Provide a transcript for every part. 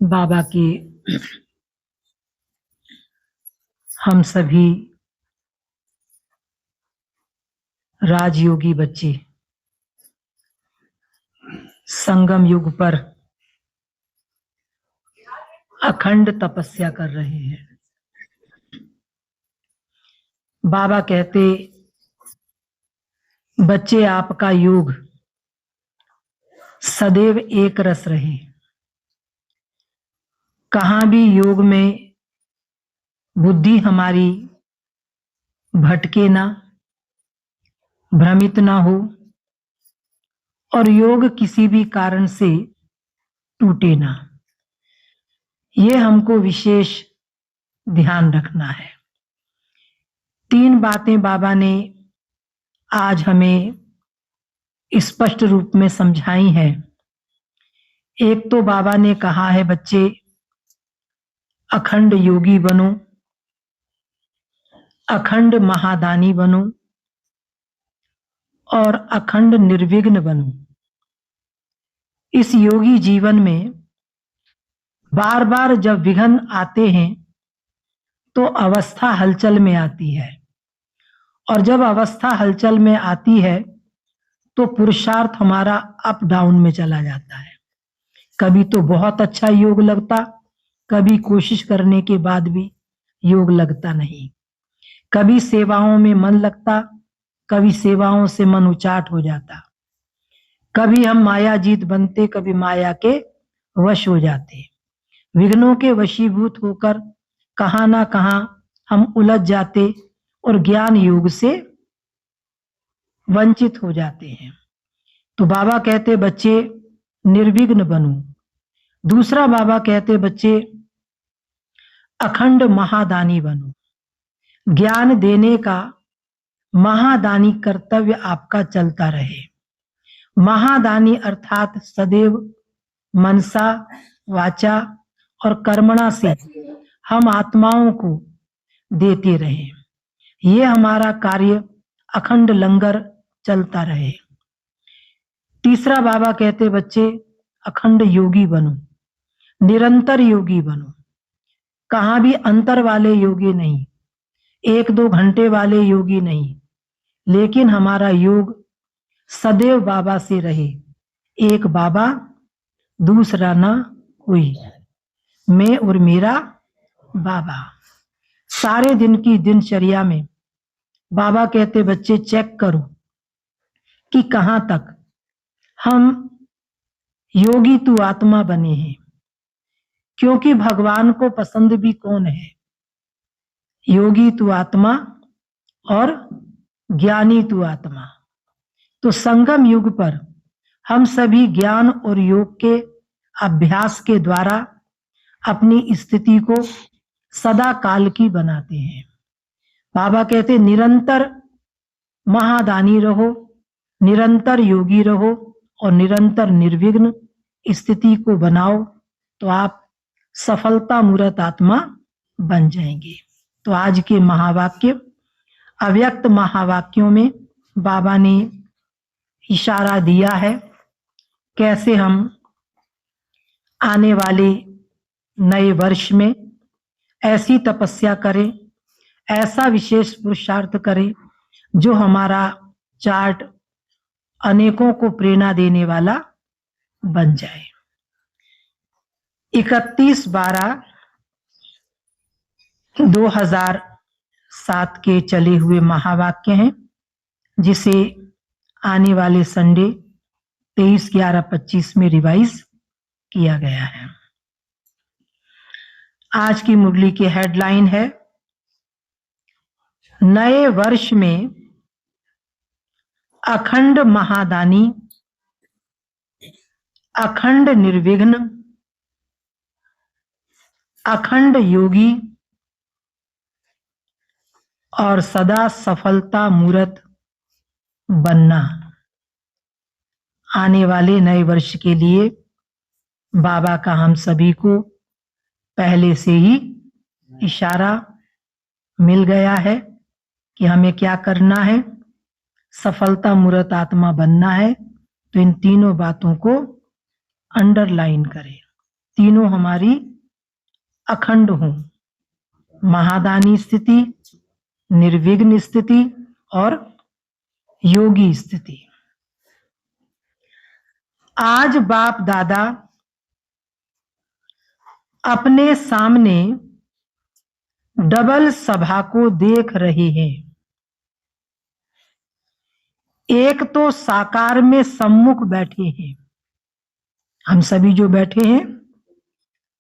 बाबा की हम सभी राजयोगी बच्चे संगम युग पर अखंड तपस्या कर रहे हैं। बाबा कहते, बच्चे आपका योग सदैव एक रस रहे। कहां भी योग में बुद्धि हमारी भटके ना, भ्रमित ना हो और योग किसी भी कारण से टूटे ना। ये हमको विशेष ध्यान रखना है। 3 बातें बाबा ने आज हमें स्पष्ट रूप में समझाई हैं। एक तो बाबा ने कहा है, बच्चे अखंड योगी बनो, अखंड महादानी बनो और अखंड निर्विघ्न बनो। इस योगी जीवन में बार बार जब विघ्न आते हैं तो अवस्था हलचल में आती है, और जब अवस्था हलचल में आती है तो पुरुषार्थ हमारा अप डाउन में चला जाता है। कभी तो बहुत अच्छा योग लगता, कभी कोशिश करने के बाद भी योग लगता नहीं। कभी सेवाओं में मन लगता, कभी सेवाओं से मन उचाट हो जाता। कभी हम मायाजीत बनते, कभी माया के वश हो जाते। विघ्नों के वशीभूत होकर कहां ना कहां हम उलझ जाते और ज्ञान योग से वंचित हो जाते हैं। तो बाबा कहते, बच्चे निर्विघ्न बनो। दूसरा बाबा कहते, बच्चे अखंड महादानी बनो। ज्ञान देने का महादानी कर्तव्य आपका चलता रहे। महादानी अर्थात सदैव मनसा, वाचा और कर्मणा से हम आत्माओं को देते रहे। ये हमारा कार्य अखंड लंगर चलता रहे। तीसरा बाबा कहते, बच्चे अखंड योगी बनो, निरंतर योगी बनो। कहां भी अंतर वाले योगी नहीं, 1-2 घंटे वाले योगी नहीं, लेकिन हमारा योग सदैव बाबा से रहे। एक बाबा, दूसरा ना कोई, मैं और मेरा बाबा। सारे दिन की दिनचर्या में बाबा कहते, बच्चे चेक करो कि कहां तक हम योगी तू आत्मा बने हैं। क्योंकि भगवान को पसंद भी कौन है? योगी तू आत्मा और ज्ञानी तू आत्मा। तो संगम युग पर हम सभी ज्ञान और योग के अभ्यास के द्वारा अपनी स्थिति को सदा काल की बनाते हैं। बाबा कहते, निरंतर महादानी रहो, निरंतर योगी रहो और निरंतर निर्विघ्न स्थिति को बनाओ, तो आप सफलता मूर्त आत्मा बन जाएंगे। तो आज के महावाक्य, अव्यक्त महावाक्यों में बाबा ने इशारा दिया है कैसे हम आने वाले नए वर्ष में ऐसी तपस्या करें, ऐसा विशेष पुरुषार्थ करें जो हमारा चार्ट अनेकों को प्रेरणा देने वाला बन जाए। 31/12/2007 के चले हुए महावाक्य हैं, जिसे आने वाले संडे 23/11/25 में रिवाइज किया गया है। आज की मुरली की हेडलाइन है, नए वर्ष में अखंड महादानी, अखंड निर्विघ्न, अखंड योगी और सदा सफलता मूर्त बनना। आने वाले नए वर्ष के लिए बाबा का हम सभी को पहले से ही इशारा मिल गया है कि हमें क्या करना है। सफलता मूर्त आत्मा बनना है, तो इन तीनों बातों को अंडरलाइन करें। तीनों हमारी अखंड हो, महादानी स्थिति, निर्विघ्न स्थिति और योगी स्थिति। आज बाप दादा अपने सामने डबल सभा को देख रहे हैं। एक तो साकार में सम्मुख बैठे हैं, हम सभी जो बैठे हैं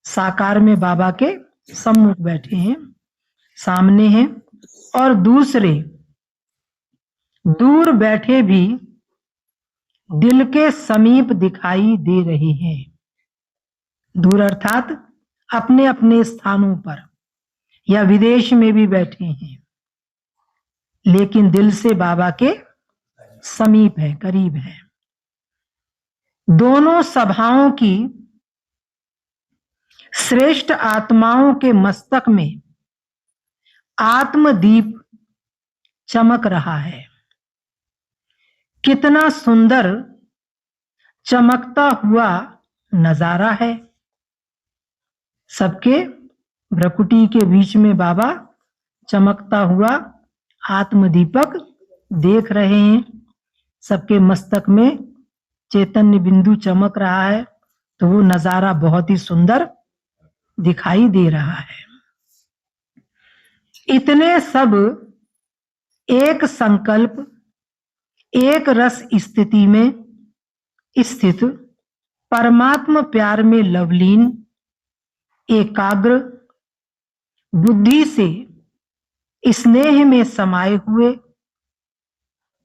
साकार में बाबा के सम्मुख बैठे हैं, सामने हैं, और दूसरे दूर बैठे भी दिल के समीप दिखाई दे रहे हैं। दूर अर्थात अपने अपने स्थानों पर या विदेश में भी बैठे हैं, लेकिन दिल से बाबा के समीप है, करीब है। दोनों सभाओं की श्रेष्ठ आत्माओं के मस्तक में आत्मदीप चमक रहा है। कितना सुंदर चमकता हुआ नजारा है। सबके भ्रकुटी के बीच में बाबा चमकता हुआ आत्मदीपक देख रहे हैं। सबके मस्तक में चैतन्य बिंदु चमक रहा है, तो वो नजारा बहुत ही सुंदर दिखाई दे रहा है। इतने सब एक संकल्प, एक रस स्थिति में स्थित परमात्म प्यार में लवलीन एकाग्र बुद्धि से स्नेह में समाये हुए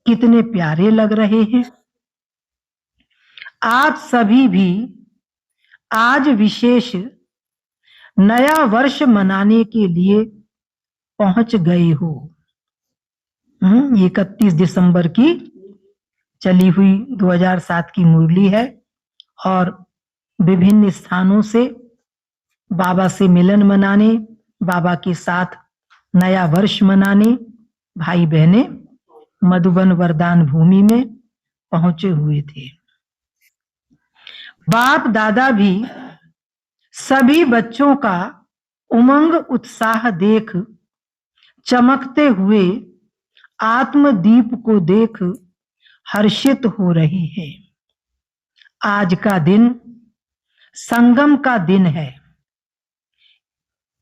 कितने प्यारे लग रहे हैं। आप सभी भी आज विशेष नया वर्ष मनाने के लिए पहुंच गए हो। 31 दिसंबर की चली हुई 2007 की मुरली है और विभिन्न स्थानों से बाबा से मिलन मनाने, बाबा के साथ नया वर्ष मनाने भाई बहने मधुबन वरदान भूमि में पहुंचे हुए थे। बाप दादा भी सभी बच्चों का उमंग उत्साह देख चमकते हुए आत्मदीप को देख हर्षित हो रहे हैं। आज का दिन संगम का दिन है।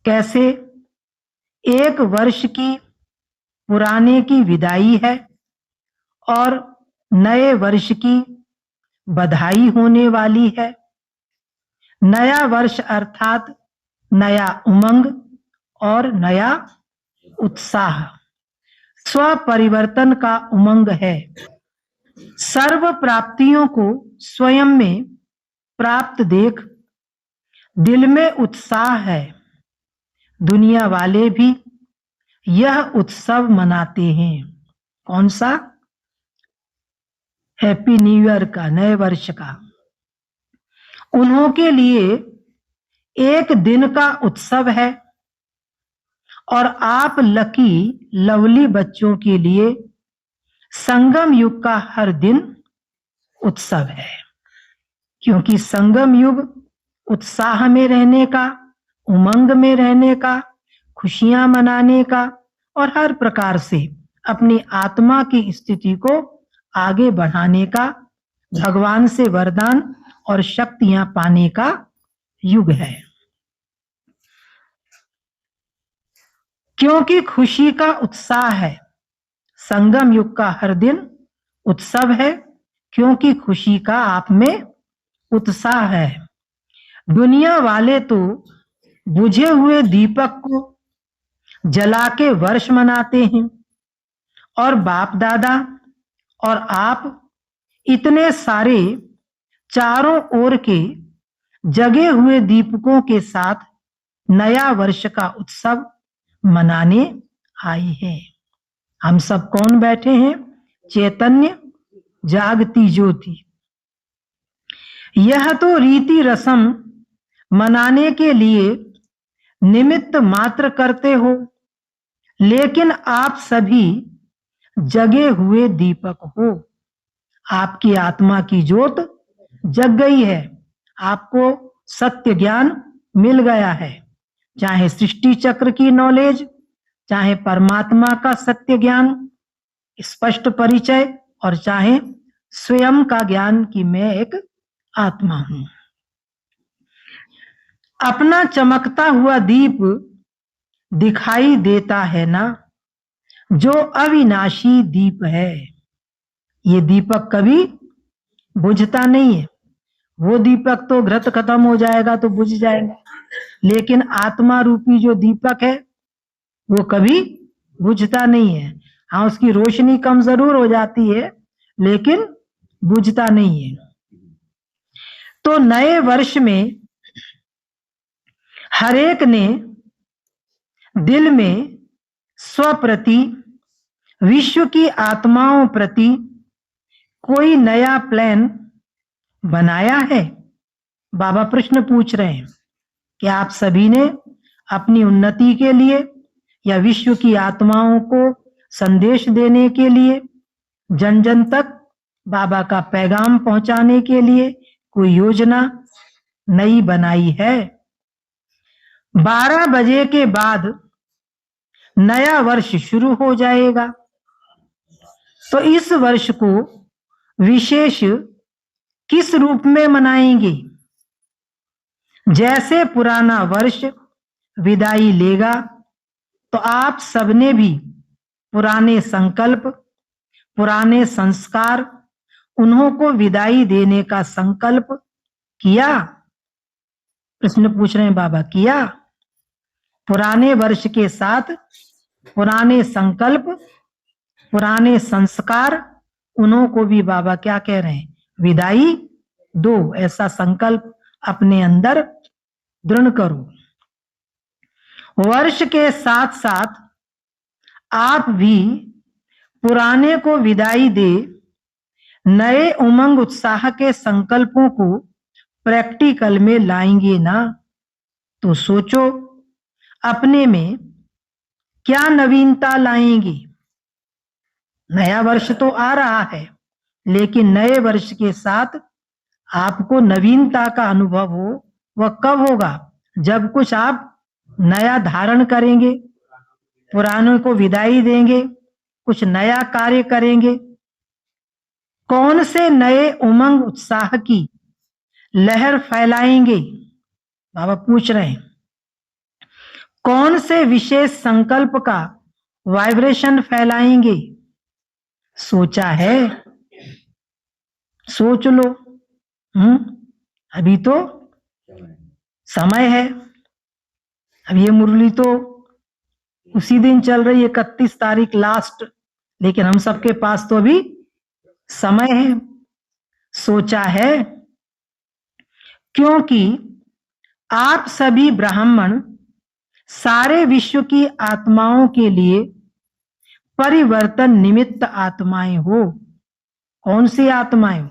कैसे? एक वर्ष की पुराने की विदाई है और नए वर्ष की बधाई होने वाली है। नया वर्ष अर्थात नया उमंग और नया उत्साह, स्व परिवर्तन का उमंग है। सर्व प्राप्तियों को स्वयं में प्राप्त देख दिल में उत्साह है। दुनिया वाले भी यह उत्सव मनाते हैं। कौन सा? हैप्पी न्यू ईयर का, नए वर्ष का। उन्हों के लिए एक दिन का उत्सव है और आप लकी लवली बच्चों के लिए संगम युग का हर दिन उत्सव है। क्योंकि संगम युग उत्साह में रहने का, उमंग में रहने का, खुशियां मनाने का और हर प्रकार से अपनी आत्मा की स्थिति को आगे बढ़ाने का, भगवान से वरदान और शक्तियां पाने का युग है। क्योंकि खुशी का उत्साह है, संगम युग का हर दिन उत्सव है। क्योंकि खुशी का आप में उत्साह है। दुनिया वाले तो बुझे हुए दीपक को जला के वर्ष मनाते हैं और बाप दादा और आप इतने सारे चारों ओर के जगे हुए दीपकों के साथ नया वर्ष का उत्सव मनाने आए हैं। हम सब कौन बैठे हैं? चैतन्य जागती ज्योति। यह तो रीति रस्म मनाने के लिए निमित्त मात्र करते हो, लेकिन आप सभी जगे हुए दीपक हो। आपकी आत्मा की ज्योत जग गई है। आपको सत्य ज्ञान मिल गया है, चाहे सृष्टि चक्र की नॉलेज, चाहे परमात्मा का सत्य ज्ञान स्पष्ट परिचय, और चाहे स्वयं का ज्ञान कि मैं एक आत्मा हूं। अपना चमकता हुआ दीप दिखाई देता है ना, जो अविनाशी दीप है। ये दीपक कभी बुझता नहीं है। वो दीपक तो घृत खत्म हो जाएगा तो बुझ जाएगा, लेकिन आत्मा रूपी जो दीपक है वो कभी बुझता नहीं है। हाँ, उसकी रोशनी कम जरूर हो जाती है, लेकिन बुझता नहीं है। तो नए वर्ष में हरेक ने दिल में स्वप्रति, विश्व की आत्माओं प्रति कोई नया प्लान बनाया है? बाबा प्रश्न पूछ रहे हैं कि आप सभी ने अपनी उन्नति के लिए या विश्व की आत्माओं को संदेश देने के लिए, जन जन तक बाबा का पैगाम पहुंचाने के लिए कोई योजना नई बनाई है? 12 बजे के बाद नया वर्ष शुरू हो जाएगा, तो इस वर्ष को विशेष किस रूप में मनाएंगे? जैसे पुराना वर्ष विदाई लेगा, तो आप सबने भी पुराने संकल्प, पुराने संस्कार, उन्हों को विदाई देने का संकल्प किया? प्रश्न पूछ रहे हैं बाबा, किया? पुराने वर्ष के साथ पुराने संकल्प, पुराने संस्कार, उन्हों को भी बाबा क्या कह रहे हैं? विदाई दो। ऐसा संकल्प अपने अंदर दृढ़ करो। वर्ष के साथ साथ आप भी पुराने को विदाई दे नए उमंग उत्साह के संकल्पों को प्रैक्टिकल में लाएंगे ना? तो सोचो अपने में क्या नवीनता लाएंगे। नया वर्ष तो आ रहा है, लेकिन नए वर्ष के साथ आपको नवीनता का अनुभव हो, वह कब होगा? जब कुछ आप नया धारण करेंगे, पुरानों को विदाई देंगे, कुछ नया कार्य करेंगे। कौन से नए उमंग उत्साह की लहर फैलाएंगे? बाबा पूछ रहे हैं, कौन से विशेष संकल्प का वाइब्रेशन फैलाएंगे? सोचा है? सोच लो। अभी तो समय है। अब ये मुरली तो उसी दिन चल रही है, 31 तारीख लास्ट, लेकिन हम सबके पास तो अभी समय है। सोचा है? क्योंकि आप सभी ब्राह्मण सारे विश्व की आत्माओं के लिए परिवर्तन निमित्त आत्माएं हो। कौन सी आत्माएं?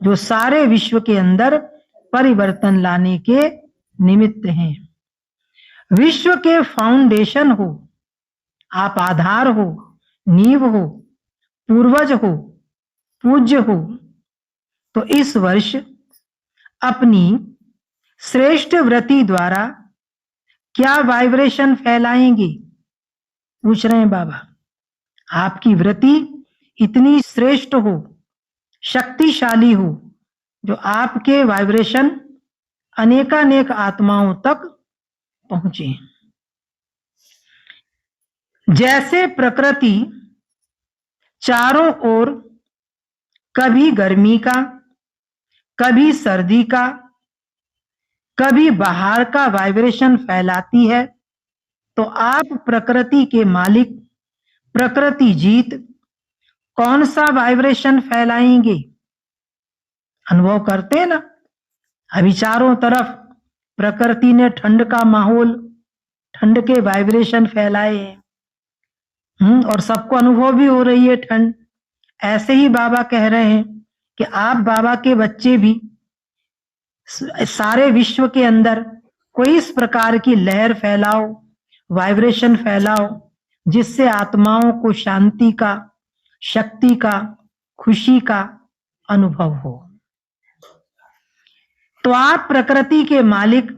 जो सारे विश्व के अंदर परिवर्तन लाने के निमित्त हैं। विश्व के फाउंडेशन हो, आप आधार हो, नींव हो, पूर्वज हो, पूज्य हो। तो इस वर्ष अपनी श्रेष्ठ व्रति द्वारा क्या वाइब्रेशन फैलाएंगे? पूछ रहे हैं बाबा। आपकी व्रति इतनी श्रेष्ठ हो, शक्तिशाली हो, जो आपके वाइब्रेशन अनेकानेक आत्माओं तक पहुंचे। जैसे प्रकृति चारों ओर कभी गर्मी का, कभी सर्दी का, कभी बाहर का वाइब्रेशन फैलाती है, तो आप प्रकृति के मालिक, प्रकृति जीत, कौन सा वाइब्रेशन फैलाएंगे? अनुभव करते हैं ना, अभी चारों तरफ प्रकृति ने ठंड का माहौल, ठंड के वाइब्रेशन फैलाए हैं, और सबको अनुभव भी हो रही है ठंड। ऐसे ही बाबा कह रहे हैं कि आप बाबा के बच्चे भी सारे विश्व के अंदर कोई इस प्रकार की लहर फैलाओ, वाइब्रेशन फैलाओ, जिससे आत्माओं को शांति का, शक्ति का, खुशी का अनुभव हो। तो आप प्रकृति के मालिक,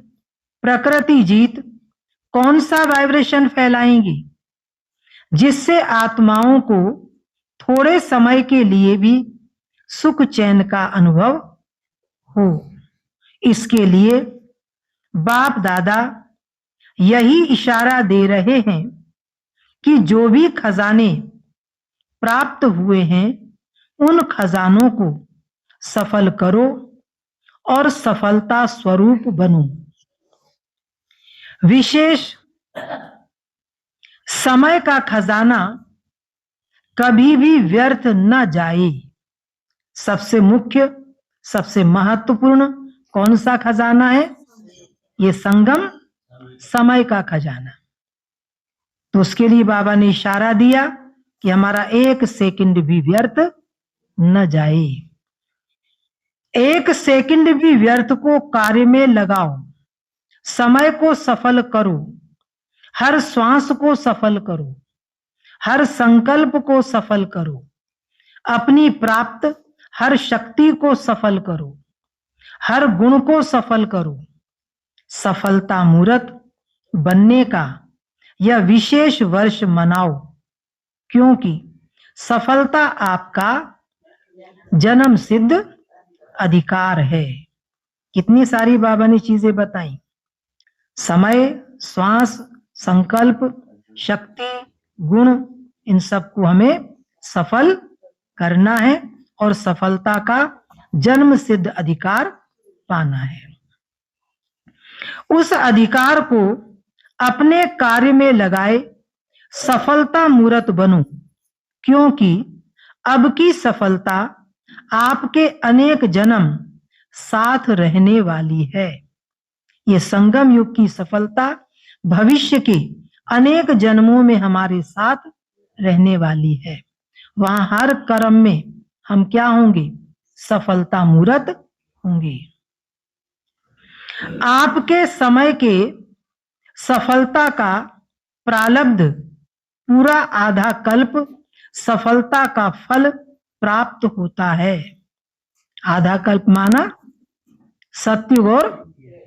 प्रकृति जीत कौन सा वाइब्रेशन फैलाएंगी जिससे आत्माओं को थोड़े समय के लिए भी सुख चैन का अनुभव हो। इसके लिए बाप दादा यही इशारा दे रहे हैं कि जो भी खजाने प्राप्त हुए हैं उन खजानों को सफल करो और सफलता स्वरूप बनो। विशेष समय का खजाना कभी भी व्यर्थ न जाए। सबसे मुख्य, सबसे महत्वपूर्ण कौन सा खजाना है? ये संगम समय का खजाना। तो उसके लिए बाबा ने इशारा दिया कि हमारा एक सेकंड भी व्यर्थ न जाए। एक सेकंड भी व्यर्थ को कार्य में लगाओ, समय को सफल करो, हर श्वास को सफल करो, हर संकल्प को सफल करो, अपनी प्राप्त हर शक्ति को सफल करो, हर गुण को सफल करो। सफलता मूर्त बनने का यह विशेष वर्ष मनाओ, क्योंकि सफलता आपका जन्म सिद्ध अधिकार है। कितनी सारी बाबा ने चीजें बताई। समय, श्वास, संकल्प, शक्ति, गुण, इन सबको हमें सफल करना है और सफलता का जन्म सिद्ध अधिकार पाना है। उस अधिकार को अपने कार्य में लगाए, सफलता मूर्त बनो, क्योंकि अब की सफलता आपके अनेक जन्म साथ रहने वाली है। ये संगम युग की सफलता भविष्य के अनेक जन्मों में हमारे साथ रहने वाली है। वहां हर कर्म में हम क्या होंगे? सफलता मूर्त होंगे। आपके समय के सफलता का प्रारब्ध पूरा आधा कल्प सफलता का फल प्राप्त होता है। आधा कल्प माना सतयुग और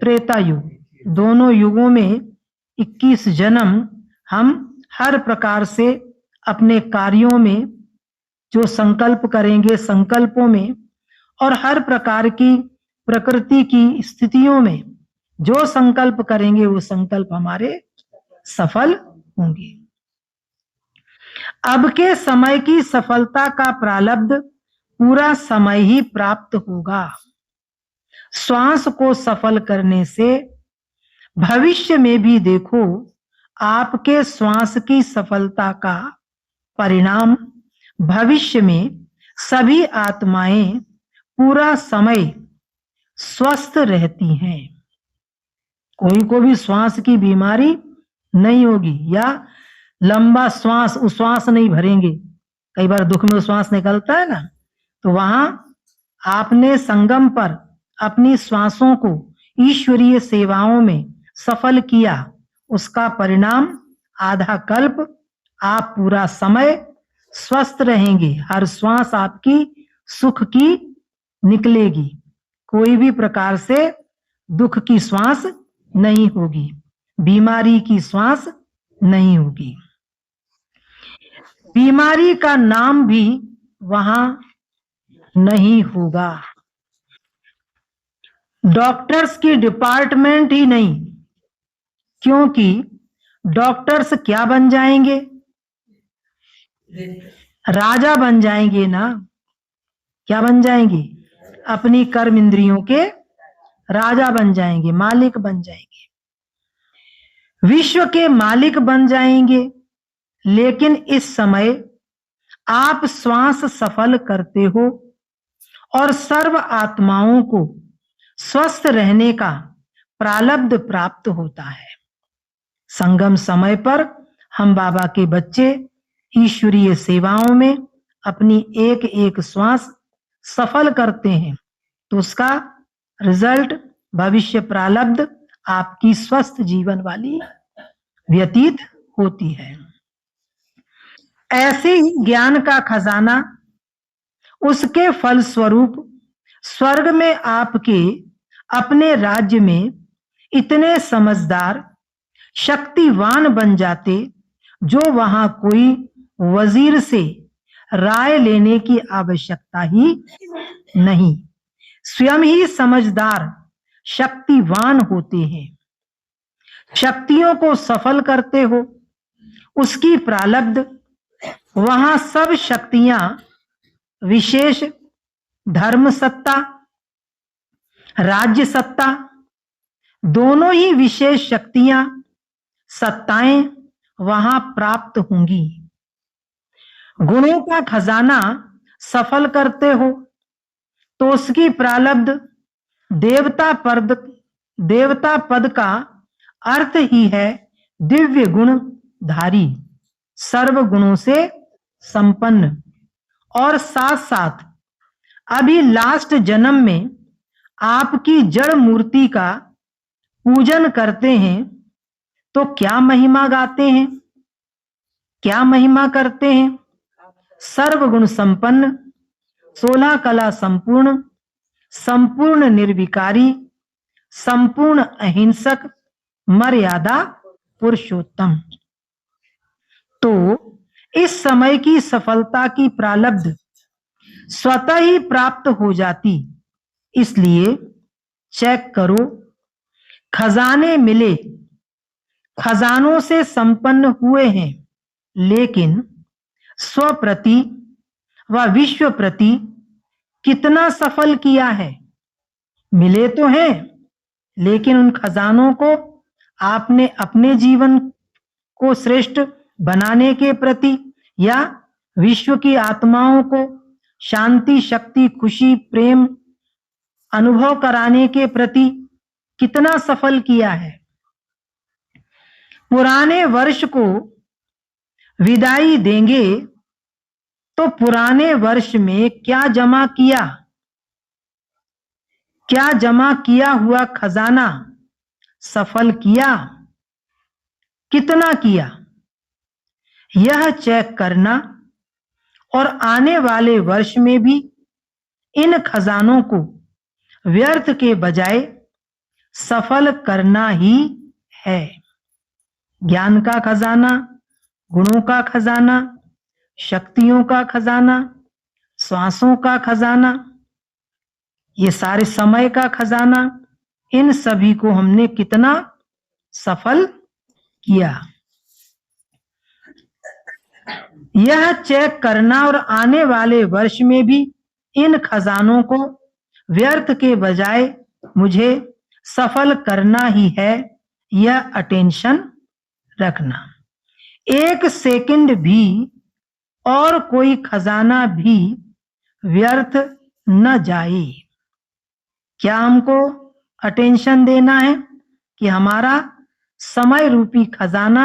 त्रेता युग, दोनों युगों में 21 जन्म हम हर प्रकार से अपने कार्यों में जो संकल्प करेंगे, संकल्पों में, और हर प्रकार की प्रकृति की स्थितियों में जो संकल्प करेंगे वो संकल्प हमारे सफल होंगे। अब के समय की सफलता का प्रारब्ध पूरा समय ही प्राप्त होगा। श्वास को सफल करने से भविष्य में भी देखो, आपके श्वास की सफलता का परिणाम भविष्य में सभी आत्माएं पूरा समय स्वस्थ रहती हैं। कोई को भी श्वास की बीमारी नहीं होगी, या लंबा श्वास उश्वास नहीं भरेंगे। कई बार दुख में उश्वास निकलता है ना, तो वहां आपने संगम पर अपनी श्वासों को ईश्वरीय सेवाओं में सफल किया, उसका परिणाम आधा कल्प आप पूरा समय स्वस्थ रहेंगे। हर श्वास आपकी सुख की निकलेगी, कोई भी प्रकार से दुख की श्वास नहीं होगी, बीमारी की श्वास नहीं होगी। बीमारी का नाम भी वहां नहीं होगा। डॉक्टर्स की डिपार्टमेंट ही नहीं, क्योंकि डॉक्टर्स क्या बन जाएंगे? राजा बन जाएंगे ना। क्या बन जाएंगे? अपनी कर्म इंद्रियों के राजा बन जाएंगे, मालिक बन जाएंगे, विश्व के मालिक बन जाएंगे। लेकिन इस समय आप श्वास सफल करते हो और सर्व आत्माओं को स्वस्थ रहने का प्रारब्ध प्राप्त होता है। संगम समय पर हम बाबा के बच्चे ईश्वरीय सेवाओं में अपनी एक एक श्वास सफल करते हैं, तो उसका रिजल्ट भविष्य प्रारब्ध आपकी स्वस्थ जीवन वाली व्यतीत होती है। ऐसे ही ज्ञान का खजाना, उसके फल स्वरूप स्वर्ग में आपके अपने राज्य में इतने समझदार शक्तिवान बन जाते जो वहां कोई वजीर से राय लेने की आवश्यकता ही नहीं, स्वयं ही समझदार शक्तिवान होते हैं। शक्तियों को सफल करते हो, उसकी प्रारब्ध वहां सब शक्तियां विशेष धर्म सत्ता, राज्य सत्ता, दोनों ही विशेष शक्तियां सत्ताएं वहां प्राप्त होंगी। गुणों का खजाना सफल करते हो तो उसकी प्रारब्ध देवता पद का अर्थ ही है दिव्य गुणधारी, सर्व गुणों से संपन्न। और साथ साथ अभी लास्ट जन्म में आपकी जड़ मूर्ति का पूजन करते हैं तो क्या महिमा गाते हैं, क्या महिमा करते हैं? सर्व गुण संपन्न, 16 कला संपूर्ण, संपूर्ण निर्विकारी, संपूर्ण अहिंसक, मर्यादा पुरुषोत्तम। तो इस समय की सफलता की प्रारब्ध स्वतः ही प्राप्त हो जाती, इसलिए चेक करो, खजाने मिले, खजानों से संपन्न हुए हैं, लेकिन स्वप्रति व विश्व प्रति कितना सफल किया है? मिले तो हैं, लेकिन उन खजानों को आपने अपने जीवन को श्रेष्ठ बनाने के प्रति या विश्व की आत्माओं को शांति, शक्ति, खुशी, प्रेम अनुभव कराने के प्रति कितना सफल किया है? पुराने वर्ष को विदाई देंगे तो पुराने वर्ष में क्या जमा किया, क्या जमा किया हुआ खजाना सफल किया, कितना किया, यह चेक करना और आने वाले वर्ष में भी इन खजानों को व्यर्थ के बजाय सफल करना ही है। ज्ञान का खजाना, गुणों का खजाना, शक्तियों का खजाना, श्वासों का खजाना, ये सारे समय का खजाना, इन सभी को हमने कितना सफल किया, यह चेक करना और आने वाले वर्ष में भी इन खजानों को व्यर्थ के बजाय मुझे सफल करना ही है, यह अटेंशन रखना। एक सेकंड भी और कोई खजाना भी व्यर्थ न जाए। क्या हमको अटेंशन देना है कि हमारा समय रूपी खजाना,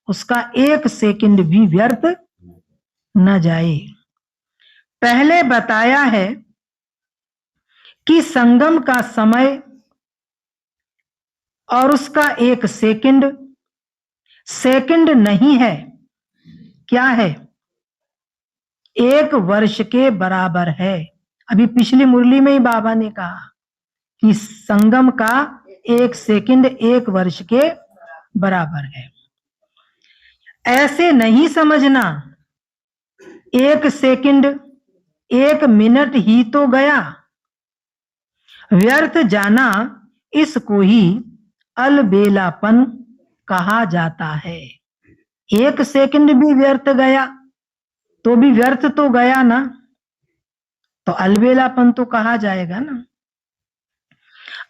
उसका एक सेकंड भी व्यर्थ न जाए। पहले बताया है कि संगम का समय और उसका एक सेकंड नहीं है, क्या है? 1 वर्ष के बराबर है। अभी पिछली मुरली में ही बाबा ने कहा कि संगम का 1 सेकंड 1 वर्ष के बराबर है। ऐसे नहीं समझना 1 सेकंड 1 मिनट ही तो गया, व्यर्थ जाना इसको ही अलबेलापन कहा जाता है। 1 सेकंड भी व्यर्थ गया तो भी व्यर्थ तो गया ना, तो अलबेलापन तो कहा जाएगा ना।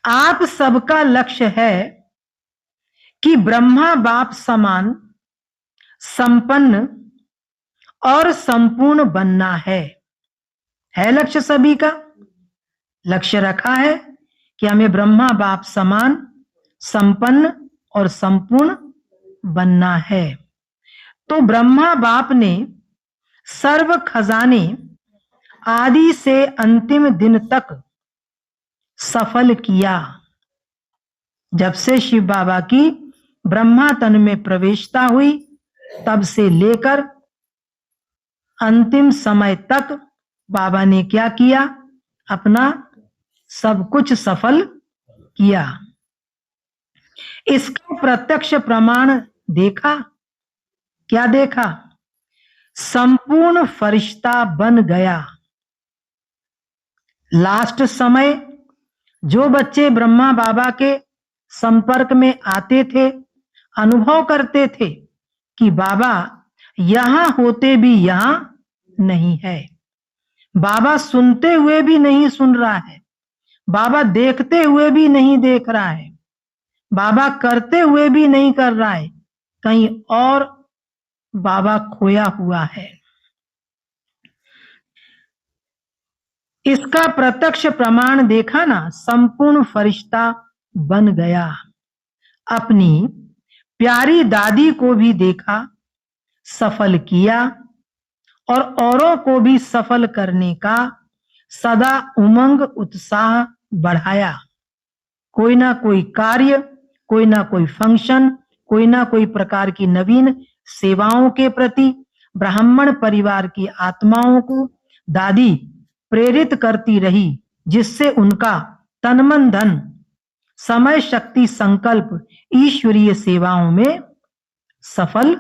आप सबका लक्ष्य है कि ब्रह्मा बाप समान संपन्न और संपूर्ण बनना है लक्ष्य सभी का। लक्ष्य रखा है कि हमें ब्रह्मा बाप समान संपन्न और संपूर्ण बनना है। तो ब्रह्मा बाप ने सर्व खजाने आदि से अंतिम दिन तक सफल किया। जब से शिव बाबा की ब्रह्मा तन में प्रवेशता हुई तब से लेकर अंतिम समय तक बाबा ने क्या किया? अपना सब कुछ सफल किया। इसका प्रत्यक्ष प्रमाण देखा। क्या देखा? संपूर्ण फरिश्ता बन गया। लास्ट समय जो बच्चे ब्रह्मा बाबा के संपर्क में आते थे, अनुभव करते थे कि बाबा यहां होते भी यहां नहीं है, बाबा सुनते हुए भी नहीं सुन रहा है, बाबा देखते हुए भी नहीं देख रहा है, बाबा करते हुए भी नहीं कर रहा है, कहीं और बाबा खोया हुआ है। इसका प्रत्यक्ष प्रमाण देखा ना, संपूर्ण फरिश्ता बन गया। अपनी प्यारी दादी को भी देखा, सफल किया और औरों को भी सफल करने का सदा उमंग उत्साह बढ़ाया। कोई ना कोई कार्य, कोई ना कोई फंक्शन, कोई ना कोई प्रकार की नवीन सेवाओं के प्रति ब्राह्मण परिवार की आत्माओं को दादी प्रेरित करती रही, जिससे उनका तन मन धन समय शक्ति संकल्प ईश्वरीय सेवाओं में सफल।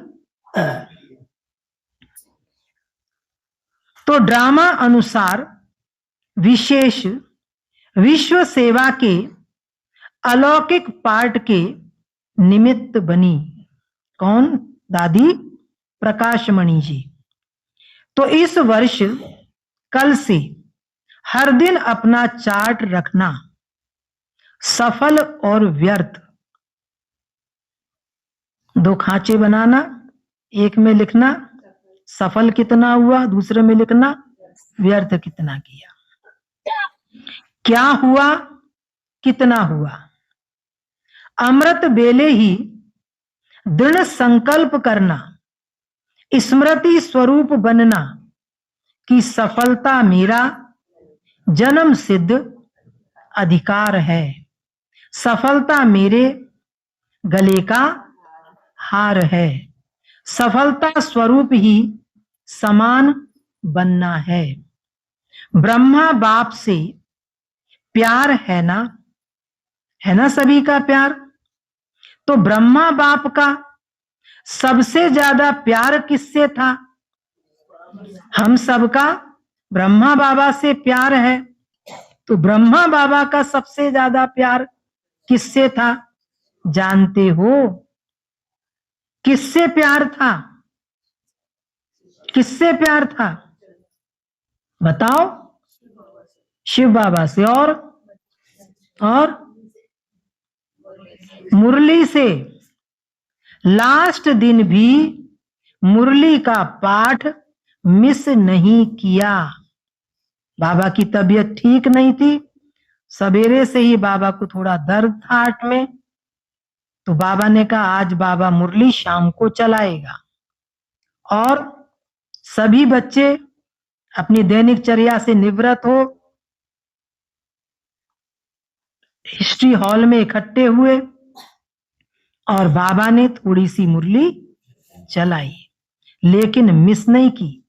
तो ड्रामा अनुसार विशेष विश्व सेवा के अलौकिक पाठ के निमित्त बनी। कौन? दादी प्रकाशमणि जी। तो इस वर्ष कल से हर दिन अपना चार्ट रखना, सफल और व्यर्थ। 2 खांचे बनाना, एक में लिखना सफल कितना हुआ, दूसरे में लिखना व्यर्थ कितना किया। क्या हुआ, कितना हुआ। अमृत बेले ही दृढ़ संकल्प करना, स्मृति स्वरूप बनना कि सफलता मेरा जन्म सिद्ध अधिकार है, सफलता मेरे गले का हार है, सफलता स्वरूप ही समान बनना है। ब्रह्मा बाप से प्यार है ना? है ना सभी का प्यार? तो ब्रह्मा बाप का सबसे ज्यादा प्यार किससे था? हम सबका ब्रह्मा बाबा से प्यार है। तो ब्रह्मा बाबा का सबसे ज्यादा प्यार किससे था? जानते हो किससे प्यार था? किससे प्यार था? बताओ। शिव बाबा से। और मुरली से। लास्ट दिन भी मुरली का पाठ मिस नहीं किया। बाबा की तबीयत ठीक नहीं थी, सवेरे से ही बाबा को थोड़ा दर्द था हार्ट में, तो बाबा ने कहा आज बाबा मुरली शाम को चलाएगा। और सभी बच्चे अपनी दैनिक चर्या से निवृत्त हो हिस्ट्री हॉल में इकट्ठे हुए और बाबा ने थोड़ी सी मुरली चलाई, लेकिन मिस नहीं की।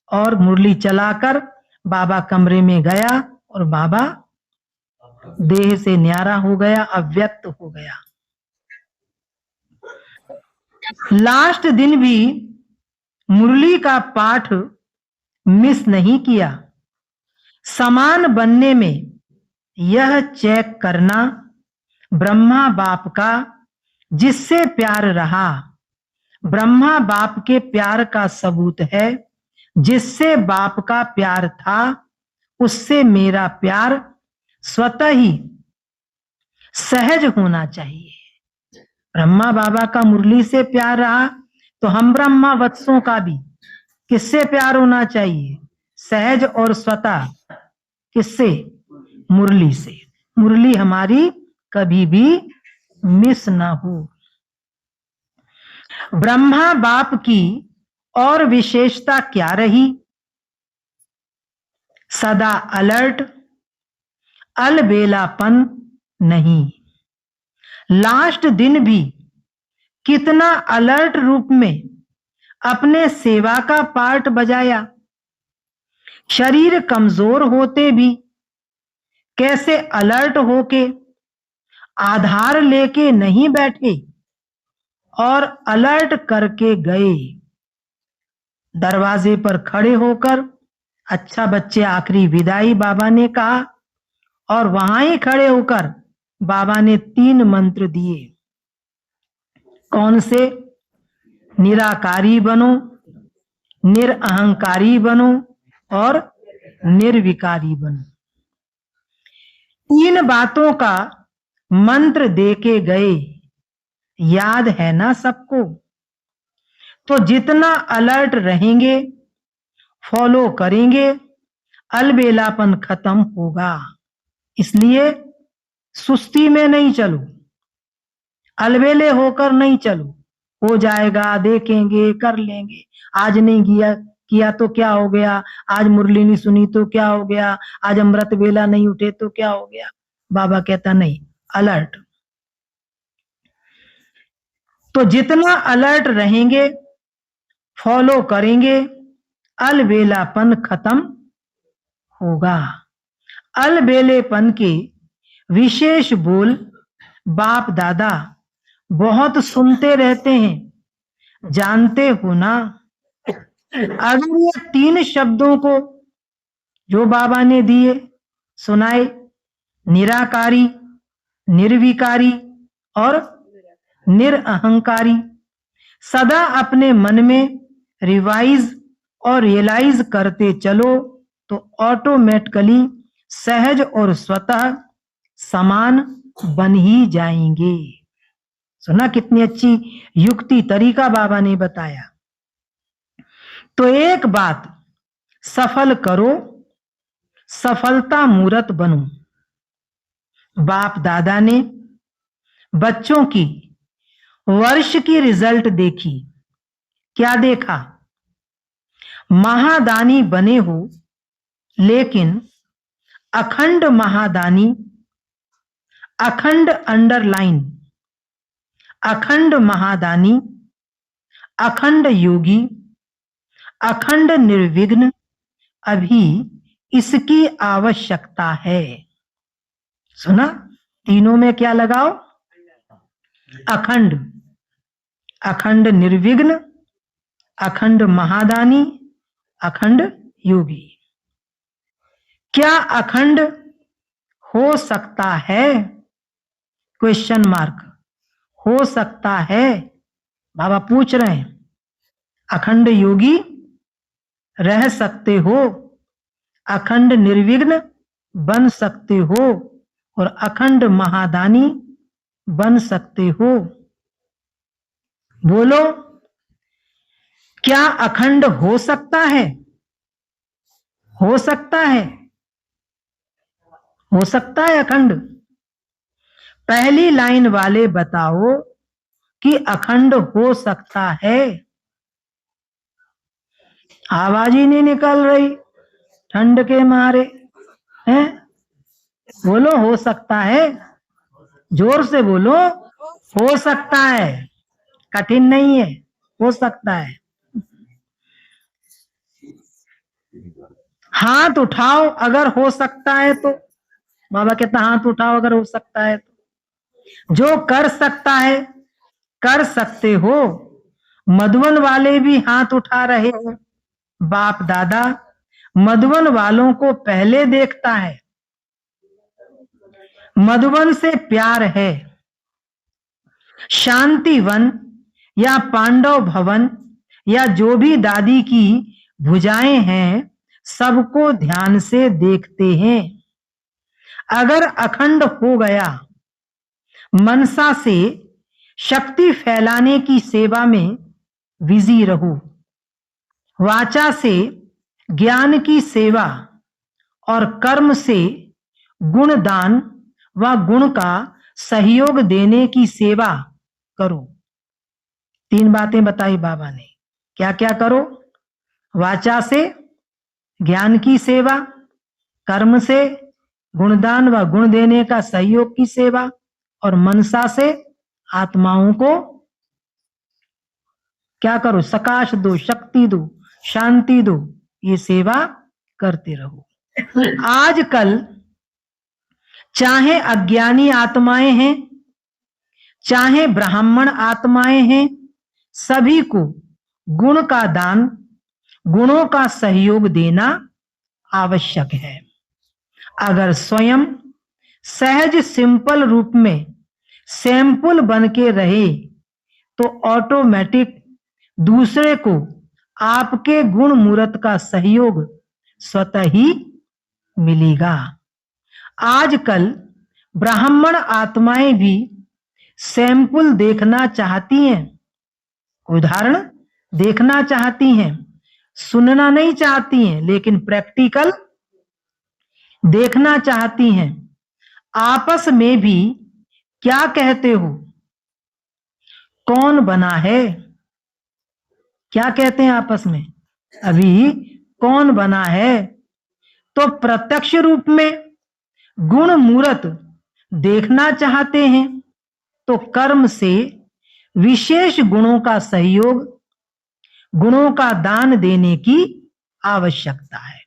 और मुरली चलाकर बाबा कमरे में गया और बाबा देह से न्यारा हो गया, अव्यक्त हो गया। लास्ट दिन भी मुरली का पाठ मिस नहीं किया। समान बनने में यह चेक करना ब्रह्मा बाप का जिससे प्यार रहा, ब्रह्मा बाप के प्यार का सबूत है। जिससे बाप का प्यार था उससे मेरा प्यार स्वतः ही सहज होना चाहिए। ब्रह्मा बाबा का मुरली से प्यार रहा तो हम ब्रह्मा वत्सों का भी किससे प्यार होना चाहिए? सहज और स्वतः। किससे? मुरली से। मुरली हमारी कभी भी मिस ना हो। ब्रह्मा बाप की और विशेषता क्या रही? सदा अलर्ट, अलबेलापन नहीं। लास्ट दिन भी कितना अलर्ट रूप में अपने सेवा का पार्ट बजाया। शरीर कमजोर होते भी कैसे अलर्ट होके आधार लेके नहीं बैठे और अलर्ट करके गए। दरवाजे पर खड़े होकर अच्छा बच्चे आखिरी विदाई बाबा ने कहा और वहां ही खड़े होकर बाबा ने 3 मंत्र दिए। कौन से? निराकारी बनो, निरअहंकारी बनो और निर्विकारी बनो। 3 बातों का मंत्र देके गए, याद है ना सबको? तो जितना अलर्ट रहेंगे, फॉलो करेंगे, अलबेलापन खत्म होगा। इसलिए सुस्ती में नहीं चलो, अलबेले होकर नहीं चलो। हो जाएगा, देखेंगे, कर लेंगे, आज नहीं किया तो क्या हो गया, आज मुरली नहीं सुनी तो क्या हो गया, आज अमृत बेला नहीं उठे तो क्या हो गया। बाबा कहता नहीं, अलर्ट। तो जितना अलर्ट रहेंगे, फॉलो करेंगे, अलबेलापन खत्म होगा। अलबेलेपन के विशेष बोल बाप दादा बहुत सुनते रहते हैं, जानते हो ना? अगर ये 3 शब्दों को जो बाबा ने दिए सुनाए, निराकारी, निर्विकारी और निरअहंकारी, सदा अपने मन में रिवाइज और रियलाइज करते चलो तो ऑटोमेटिकली सहज और स्वतः समान बन ही जाएंगे। सुना कितनी अच्छी युक्ति तरीका बाबा ने बताया। तो एक बात सफल करो, सफलता मूर्त बनो। बाप दादा ने बच्चों की वर्ष की रिजल्ट देखी। क्या देखा? महादानी बने हो, लेकिन अखंड महादानी, अखंड अंडरलाइन, अखंड महादानी, अखंड योगी, अखंड निर्विघ्न, अभी इसकी आवश्यकता है। सुना? तीनों में क्या लगाओ? अखंड, अखंड निर्विघ्न, अखंड महादानी, अखंड योगी। क्या अखंड हो सकता है? Question mark. हो सकता है? बाबा पूछ रहे हैं। अखंड योगी रह सकते हो, अखंड निर्विघ्न बन सकते हो और अखंड महादानी बन सकते हो। बोलो, क्या अखंड हो सकता है? हो सकता है? हो सकता है अखंड? पहली लाइन वाले बताओ कि अखंड हो सकता है। आवाज ही नहीं निकल रही ठंड के मारे हैं। बोलो, हो सकता है? जोर से बोलो, हो सकता है, कठिन नहीं है, हो सकता है। हाथ उठाओ अगर हो सकता है तो। बाबा कहता हाथ उठाओ अगर हो सकता है तो। जो कर सकता है, कर सकते हो। मधुबन वाले भी हाथ उठा रहे हैं। बाप दादा मधुबन वालों को पहले देखता है, मधुबन से प्यार है। शांति वन या पांडव भवन या जो भी दादी की भुजाएं हैं, सबको ध्यान से देखते हैं। अगर अखंड हो गया, मनसा से शक्ति फैलाने की सेवा में बिजी रहो, वाचा से ज्ञान की सेवा और कर्म से गुणदान व गुण का सहयोग देने की सेवा करो। 3 बातें बताई बाबा ने। क्या क्या करो? वाचा से ज्ञान की सेवा, कर्म से गुणदान व गुण देने का सहयोग की सेवा और मनसा से आत्माओं को क्या करो? सकाश दो, शक्ति दो, शांति दो, ये सेवा करते रहो। आजकल चाहे अज्ञानी आत्माएं हैं चाहे ब्राह्मण आत्माएं हैं, सभी को गुण का दान, गुणों का सहयोग देना आवश्यक है। अगर स्वयं सहज सिंपल रूप में सैंपल बन के रहे तो ऑटोमेटिक दूसरे को आपके गुण मूर्त का सहयोग स्वतः ही मिलेगा। आजकल ब्राह्मण आत्माएं भी सैंपल देखना चाहती हैं, उदाहरण देखना चाहती हैं, सुनना नहीं चाहती हैं, लेकिन प्रैक्टिकल देखना चाहती हैं। आपस में भी क्या कहते हो, कौन बना है? क्या कहते हैं आपस में? अभी कौन बना है? तो प्रत्यक्ष रूप में गुण मूर्त देखना चाहते हैं तो कर्म से विशेष गुणों का सहयोग, गुणों का दान देने की आवश्यकता है।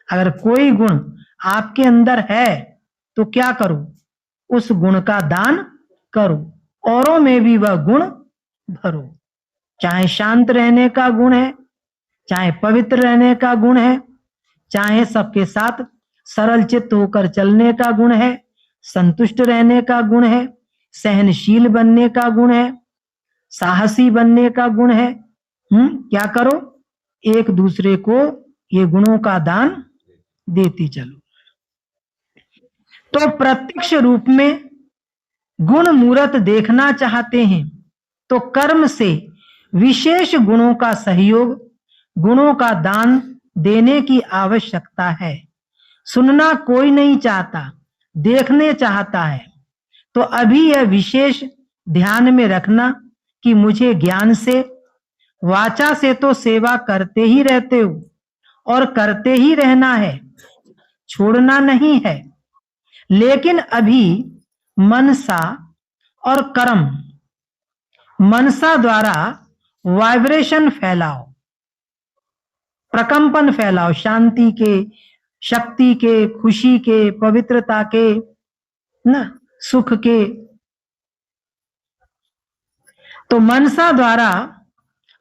अगर कोई गुण आपके अंदर है तो क्या करो? उस गुण का दान करो, औरों में भी वह गुण भरो। चाहे शांत रहने का गुण है, चाहे पवित्र रहने का गुण है, चाहे सबके साथ सरल चित्त होकर चलने का गुण है, संतुष्ट रहने का गुण है, सहनशील बनने का गुण है, साहसी बनने का गुण है। क्या करो? एक दूसरे को ये गुणों का दान देती चलो। तो प्रत्यक्ष रूप में गुण मूर्त देखना चाहते हैं तो कर्म से विशेष गुणों का सहयोग, गुणों का दान देने की आवश्यकता है। सुनना कोई नहीं चाहता, देखने चाहता है। तो अभी यह विशेष ध्यान में रखना कि मुझे ज्ञान से, वाचा से तो सेवा करते ही रहते हो और करते ही रहना है, छोड़ना नहीं है। लेकिन अभी मनसा और कर्म, मनसा द्वारा वाइब्रेशन फैलाओ, प्रकंपन फैलाओ, शांति के, शक्ति के, खुशी के, पवित्रता के, ना सुख के। तो मनसा द्वारा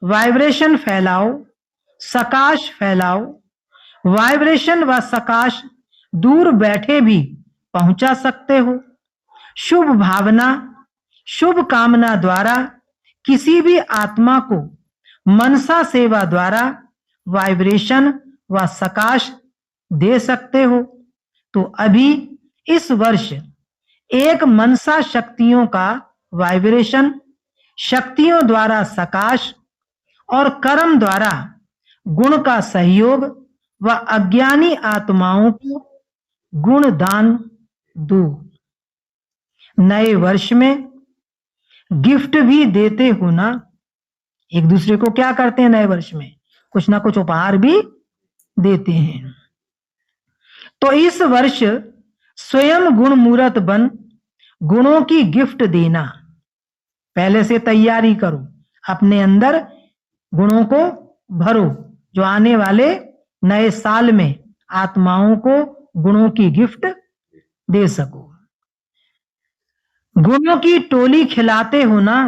वाइब्रेशन फैलाओ, सकाश फैलाओ। वाइब्रेशन व सकाश दूर बैठे भी पहुंचा सकते हो। शुभ भावना, शुभ कामना द्वारा किसी भी आत्मा को मनसा सेवा द्वारा वाइब्रेशन व सकाश दे सकते हो। तो अभी इस वर्ष एक मनसा शक्तियों का वाइब्रेशन, शक्तियों द्वारा सकाश और कर्म द्वारा गुण का सहयोग व अज्ञानी आत्माओं को गुण दान दो। नए वर्ष में गिफ्ट भी देते हो ना, एक दूसरे को क्या करते हैं? नए वर्ष में कुछ ना कुछ उपहार भी देते हैं। तो इस वर्ष स्वयं गुण मूर्त बन गुणों की गिफ्ट देना, पहले से तैयारी करो, अपने अंदर गुणों को भरो, जो आने वाले नए साल में आत्माओं को गुणों की गिफ्ट दे सको। गुणों की टोली खिलाते हो ना,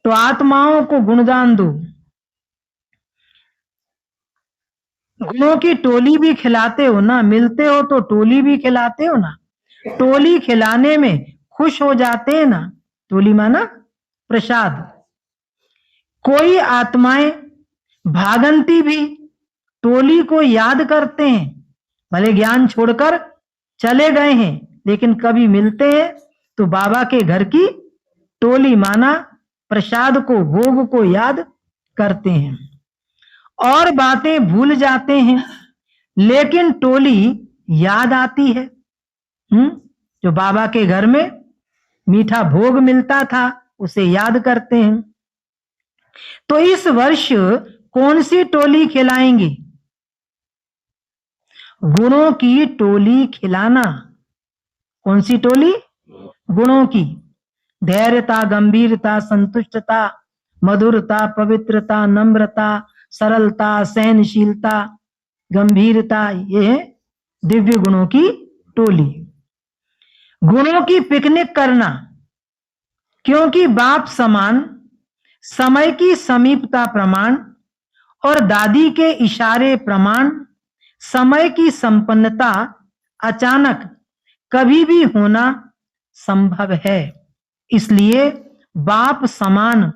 तो आत्माओं को गुणदान दो। गुणों की टोली भी खिलाते हो ना, मिलते हो तो टोली भी खिलाते हो ना। टोली खिलाने में खुश हो जाते हैं ना, टोली माना प्रसाद। कोई आत्माएं भागंती भी टोली को याद करते हैं, भले ज्ञान छोड़कर चले गए हैं, लेकिन कभी मिलते हैं तो बाबा के घर की टोली माना प्रसाद को, भोग को याद करते हैं और बातें भूल जाते हैं, लेकिन टोली याद आती है। जो बाबा के घर में मीठा भोग मिलता था उसे याद करते हैं। तो इस वर्ष कौन सी टोली खिलाएंगे? गुणों की टोली खिलाना। कौन सी टोली? गुणों की। धैर्यता, गंभीरता, संतुष्टता, मधुरता, पवित्रता, नम्रता, सरलता, सहनशीलता, गंभीरता, ये है दिव्य गुणों की टोली। गुणों की पिकनिक करना, क्योंकि बाप समान, समय की समीपता प्रमाण और दादी के इशारे प्रमाण, समय की संपन्नता अचानक कभी भी होना संभव है। इसलिए बाप समान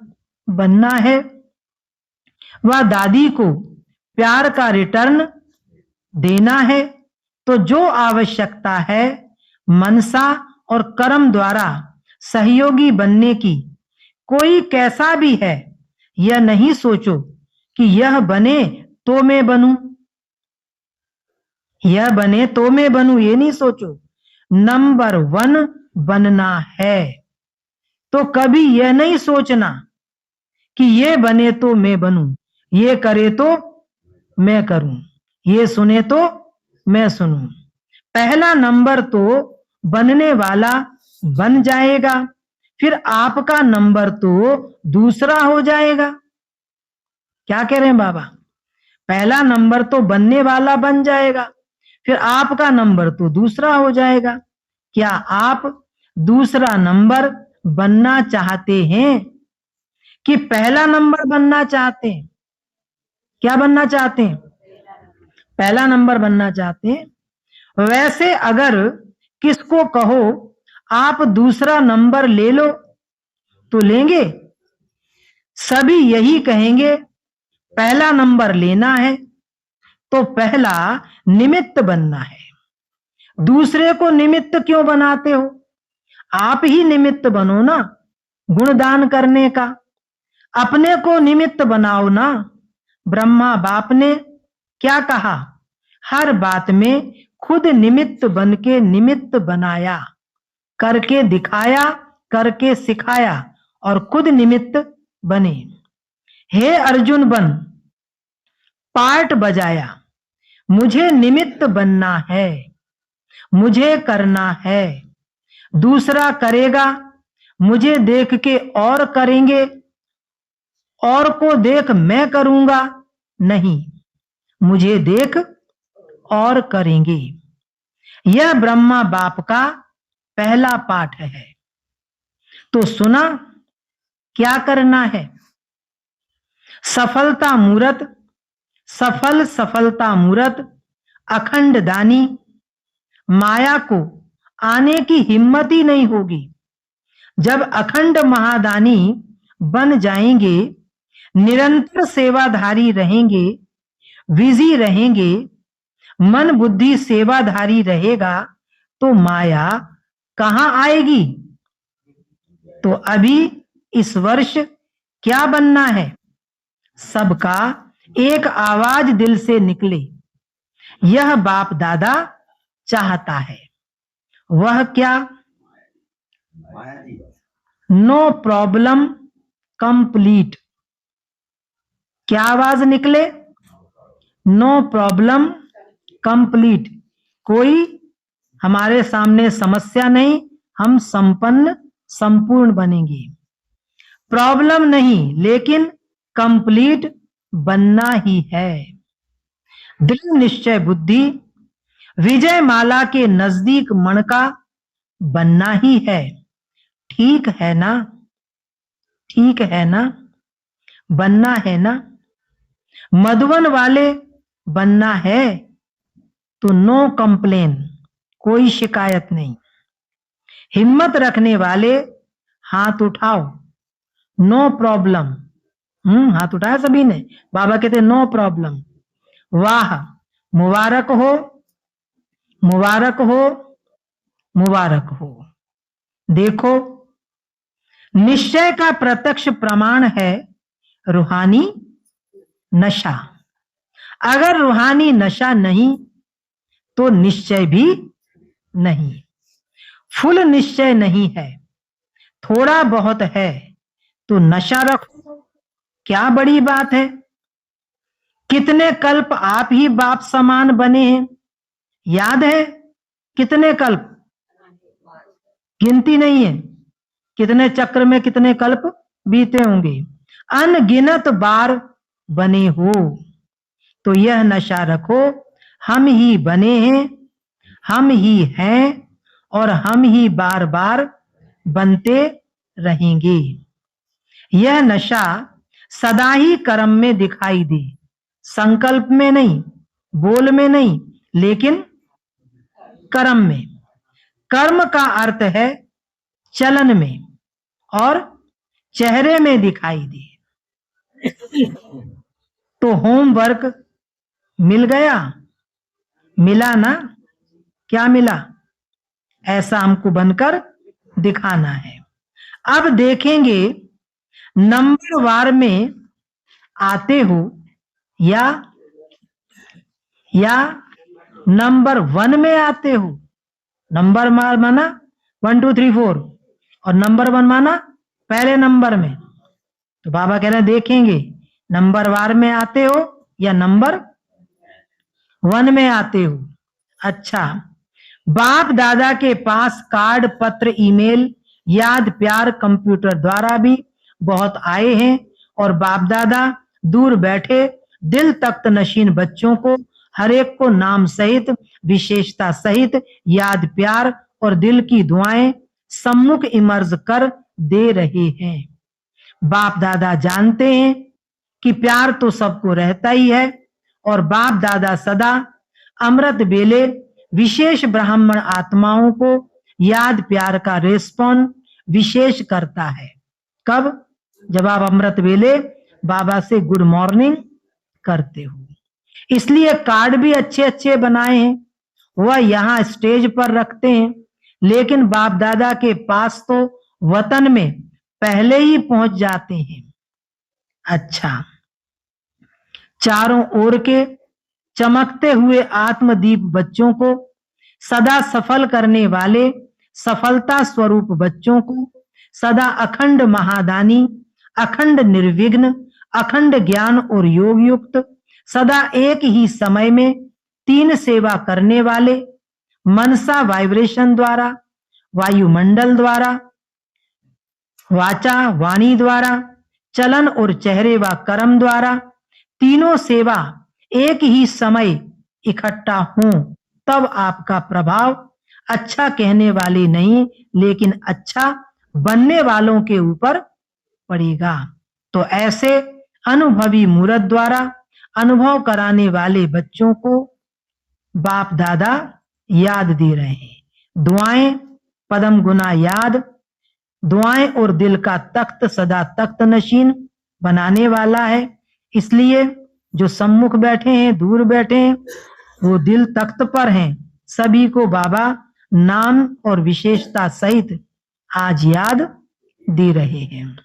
बनना है व दादी को प्यार का रिटर्न देना है। तो जो आवश्यकता है मनसा और कर्म द्वारा सहयोगी बनने की, कोई कैसा भी है, यह नहीं सोचो कि यह बने तो मैं बनूं, यह बने तो मैं बनूं, ये नहीं सोचो। नंबर 1 बनना है। तो कभी यह नहीं सोचना कि ये बने तो मैं बनूं, ये करे तो मैं करूं, ये सुने तो मैं सुनूं। पहला नंबर तो बनने वाला बन जाएगा, फिर आपका नंबर तो दूसरा हो जाएगा। क्या कह रहे हैं बाबा? पहला नंबर तो बनने वाला बन जाएगा, फिर आपका नंबर तो दूसरा हो जाएगा। क्या आप दूसरा नंबर बनना चाहते हैं कि पहला नंबर बनना चाहते हैं? क्या बनना चाहते हैं? पहला नंबर बनना चाहते हैं। वैसे अगर किसको कहो आप दूसरा नंबर ले लो तो लेंगे? सभी यही कहेंगे पहला नंबर लेना है तो पहला निमित्त बनना है। दूसरे को निमित्त क्यों बनाते हो? आप ही निमित्त बनो ना गुणदान करने का। अपने को निमित्त बनाओ ना। ब्रह्मा बाप ने क्या कहा? हर बात में खुद निमित्त बन के निमित्त बनाया, करके दिखाया, करके सिखाया और खुद निमित्त बने। हे अर्जुन बन पार्ट बजाया, मुझे निमित्त बनना है, मुझे करना है। दूसरा करेगा, मुझे देख के और करेंगे, और को देख मैं करूंगा, नहीं, मुझे देख और करेंगे। यह ब्रह्मा बाप का पहला पाठ है। तो सुना, क्या करना है? सफलता मूरत, सफल सफलता मूरत, अखंड दानी। माया को आने की हिम्मत ही नहीं होगी। जब अखंड महादानी बन जाएंगे, निरंतर सेवाधारी रहेंगे, विजी रहेंगे, मन बुद्धि सेवाधारी रहेगा, तो माया कहां आएगी? तो अभी इस वर्ष क्या बनना है? सबका एक आवाज दिल से निकले, यह बाप दादा चाहता है। वह क्या? No problem complete. क्या आवाज निकले? No problem complete. कोई हमारे सामने समस्या नहीं, हम संपन्न संपूर्ण बनेंगे। प्रॉब्लम नहीं, लेकिन कंप्लीट बनना ही है। दृढ़ निश्चय बुद्धि विजय माला के नजदीक मणका बनना ही है। ठीक है ना? ठीक है ना? बनना है ना? मधुवन वाले बनना है तो नो कंप्लेन, कोई शिकायत नहीं। हिम्मत रखने वाले हाथ उठाओ, नो प्रॉब्लम। हाथ उठाया सभी ने। बाबा कहते नो प्रॉब्लम। वाह, मुबारक हो, मुबारक हो, मुबारक हो। देखो, निश्चय का प्रत्यक्ष प्रमाण है रूहानी नशा। अगर रूहानी नशा नहीं तो निश्चय भी नहीं। फुल निश्चय नहीं है, थोड़ा बहुत है तो नशा रखो, क्या बड़ी बात है? कितने कल्प आप ही बाप समान बने हैं, याद है? कितने कल्प? गिनती नहीं है। कितने चक्र में कितने कल्प बीते होंगे। अनगिनत बार बने हो तो यह नशा रखो, हम ही बने हैं, हम ही हैं और हम ही बार बार बनते रहेंगे। यह नशा सदा ही कर्म में दिखाई दे, संकल्प में नहीं, बोल में नहीं, लेकिन कर्म में। कर्म का अर्थ है चलन में और चेहरे में दिखाई दे। तो होमवर्क मिल गया, मिला ना? क्या मिला? ऐसा हमको बनकर दिखाना है। अब देखेंगे नंबर वार में आते हो या नंबर 1 में आते हो। नंबर वार माना 1 2 3 4 और नंबर 1 माना पहले नंबर में। तो बाबा कह रहे हैं देखेंगे नंबर वार में आते हो या नंबर 1 में आते हो। अच्छा, बाप दादा के पास कार्ड, पत्र, ईमेल, याद, प्यार कंप्यूटर द्वारा भी बहुत आए हैं और बाप दादा दूर बैठे दिल तख्त नशीन बच्चों को हर एक को नाम सहित, विशेषता सहित याद, प्यार और दिल की दुआएं सम्मुख इमर्ज कर दे रहे हैं। बाप दादा जानते हैं कि प्यार तो सबको रहता ही है और बाप दादा सदा अमृत बेले विशेष ब्राह्मण आत्माओं को याद, प्यार का रेस्पॉन्स विशेष करता है। कब? जब आप अमृत बेले बाबा से गुड मॉर्निंग करते हो। इसलिए कार्ड भी अच्छे अच्छे बनाए हैं, वह यहाँ स्टेज पर रखते हैं, लेकिन बाप दादा के पास तो वतन में पहले ही पहुंच जाते हैं। अच्छा, चारों ओर के चमकते हुए आत्मदीप बच्चों को सदा सफल करने वाले सफलता स्वरूप बच्चों को सदा अखंड महादानी, अखंड निर्विघ्न, अखंड ज्ञान और योग युक्त, सदा एक ही समय में 3 सेवा करने वाले मनसा वाइब्रेशन द्वारा, वायुमंडल द्वारा, वाचा वाणी द्वारा, चलन और चेहरे व कर्म द्वारा तीनों सेवा एक ही समय इकट्ठा हो, तब आपका प्रभाव अच्छा कहने वाले नहीं लेकिन अच्छा बनने वालों के ऊपर पड़ेगा। तो ऐसे अनुभवी मूर्त द्वारा अनुभव कराने वाले बच्चों को बाप दादा याद दे रहे हैं। दुआएं पदम गुना याद, दुआएं और दिल का तख्त सदा तख्त नशीन बनाने वाला है। इसलिए जो सम्मुख बैठे हैं, दूर बैठे हैं, वो दिल तख्त पर हैं। सभी को बाबा नाम और विशेषता सहित आज याद दे रहे हैं।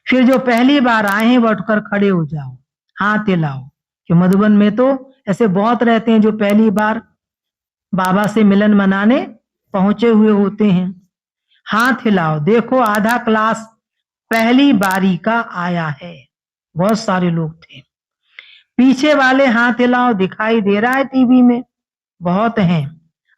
फिर जो पहली बार आए हैं वो उठकर खड़े हो जाओ, हाथ हिलाओ। कि मधुबन में तो ऐसे बहुत रहते हैं जो पहली बार बाबा से मिलन मनाने पहुंचे हुए होते हैं। हाथ हिलाओ। देखो आधा क्लास पहली बारी का आया है, बहुत सारे लोग थे। पीछे वाले हाथ हिलाओ, दिखाई दे रहा है टीवी में, बहुत हैं।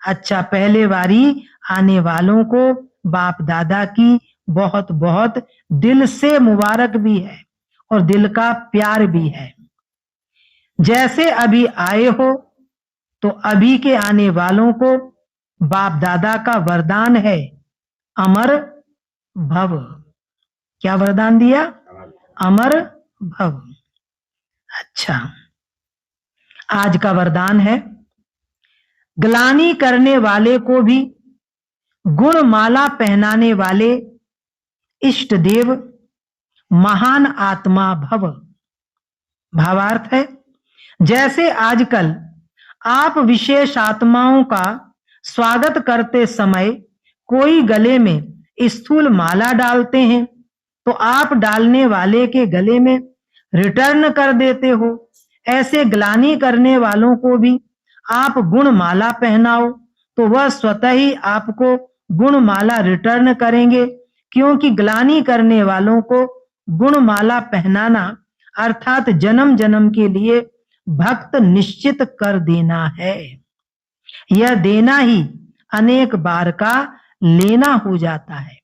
अच्छा, पहले बारी आने वालों को बाप दादा की बहुत बहुत दिल से मुबारक भी है और दिल का प्यार भी है। जैसे अभी आए हो तो अभी के आने वालों को बाप दादा का वरदान है, अमर भव। क्या वरदान दिया? अमर भव। अच्छा, आज का वरदान है, ग्लानि करने वाले को भी गुण माला पहनाने वाले इष्ट देव महान आत्मा भव। भावार्थ है, जैसे आजकल आप विशेष आत्माओं का स्वागत करते समय कोई गले में स्थूल माला डालते हैं तो आप डालने वाले के गले में रिटर्न कर देते हो। ऐसे ग्लानि करने वालों को भी आप गुण माला पहनाओ तो वह स्वतः ही आपको गुण माला रिटर्न करेंगे, क्योंकि ग्लानि करने वालों को गुण माला पहनाना अर्थात जन्म जन्म के लिए भक्त निश्चित कर देना है। यह देना ही अनेक बार का लेना हो जाता है।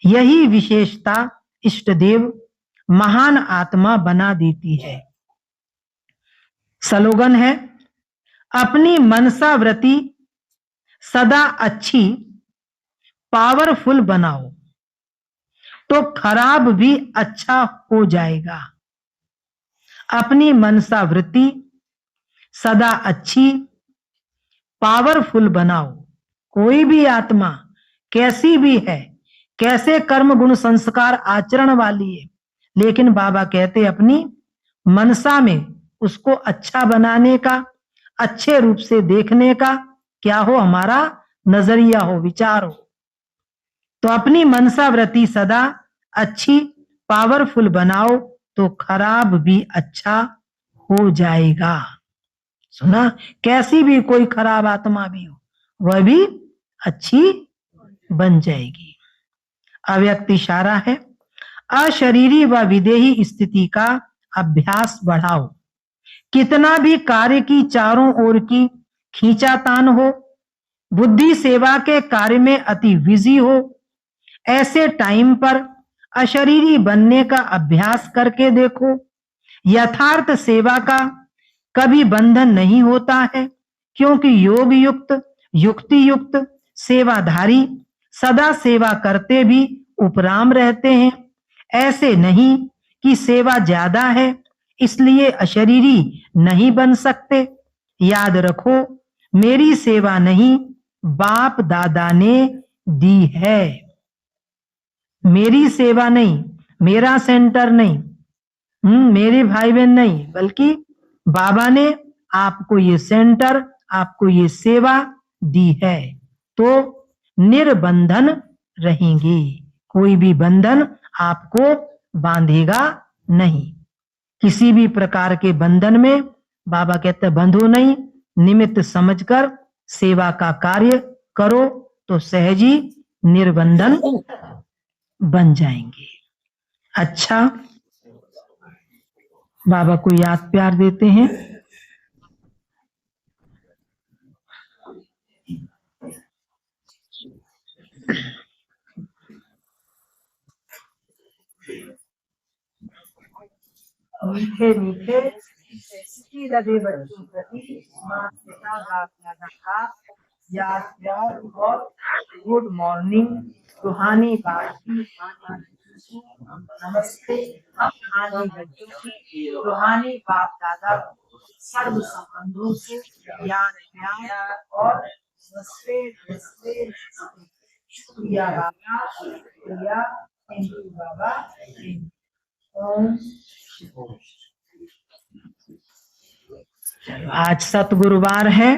यही विशेषता इष्ट देव महान आत्मा बना देती है। स्लोगन है, अपनी मनसा व्रति सदा अच्छी पावरफुल बनाओ। तो खराब भी अच्छा हो जाएगा। अपनी मनसा वृत्ति सदा अच्छी पावरफुल बनाओ। कोई भी आत्मा कैसी भी है, कैसे कर्म गुण संस्कार आचरण वाली है, लेकिन बाबा कहते अपनी मनसा में उसको अच्छा बनाने का, अच्छे रूप से देखने का क्या हो, हमारा नजरिया हो, विचार हो। तो अपनी मनसा वृत्ति सदा अच्छी पावरफुल बनाओ तो खराब भी अच्छा हो जाएगा। सुना, कैसी भी कोई खराब आत्मा भी हो वह भी अच्छी बन जाएगी। अव्यक्त इशारा है, अशरीरी व विदेही स्थिति का अभ्यास बढ़ाओ। कितना भी कार्य की चारों ओर की खींचातान हो, बुद्धि सेवा के कार्य में अति बिजी हो, ऐसे टाइम पर अशरीरी बनने का अभ्यास करके देखो। यथार्थ सेवा का कभी बंधन नहीं होता है, क्योंकि योग युक्त युक्ति युक्त सेवाधारी सदा सेवा करते भी उपराम रहते हैं। ऐसे नहीं कि सेवा ज्यादा है इसलिए अशरीरी नहीं बन सकते। याद रखो, मेरी सेवा नहीं बाप दादा ने दी है। मेरी सेवा नहीं, मेरा सेंटर नहीं, मेरे भाई बहन नहीं, बल्कि बाबा ने आपको ये सेंटर, आपको ये सेवा दी है। तो निर्बंधन रहेंगे, कोई भी बंधन आपको बांधेगा नहीं। किसी भी प्रकार के बंधन में बाबा कहते बंधो नहीं, निमित्त समझकर सेवा का कार्य करो तो सहज ही निर्बंधन बन जाएंगे। अच्छा, बाबा को याद प्यार देते हैं। मीठे मीठे लगे बच्चों प्रति माँ पिता बाप दादा का याद प्यार और गुड मॉर्निंग रूहानी बात की नमस्ते। हम रूहानी बच्चों की रूहानी बाप दादा सर्व संबंधों से याद प्यार और नमस्ते नमस्ते शुक्रिया बाबा, शुक्रिया, थैंक यू बाबा। आज सतगुरुवार है।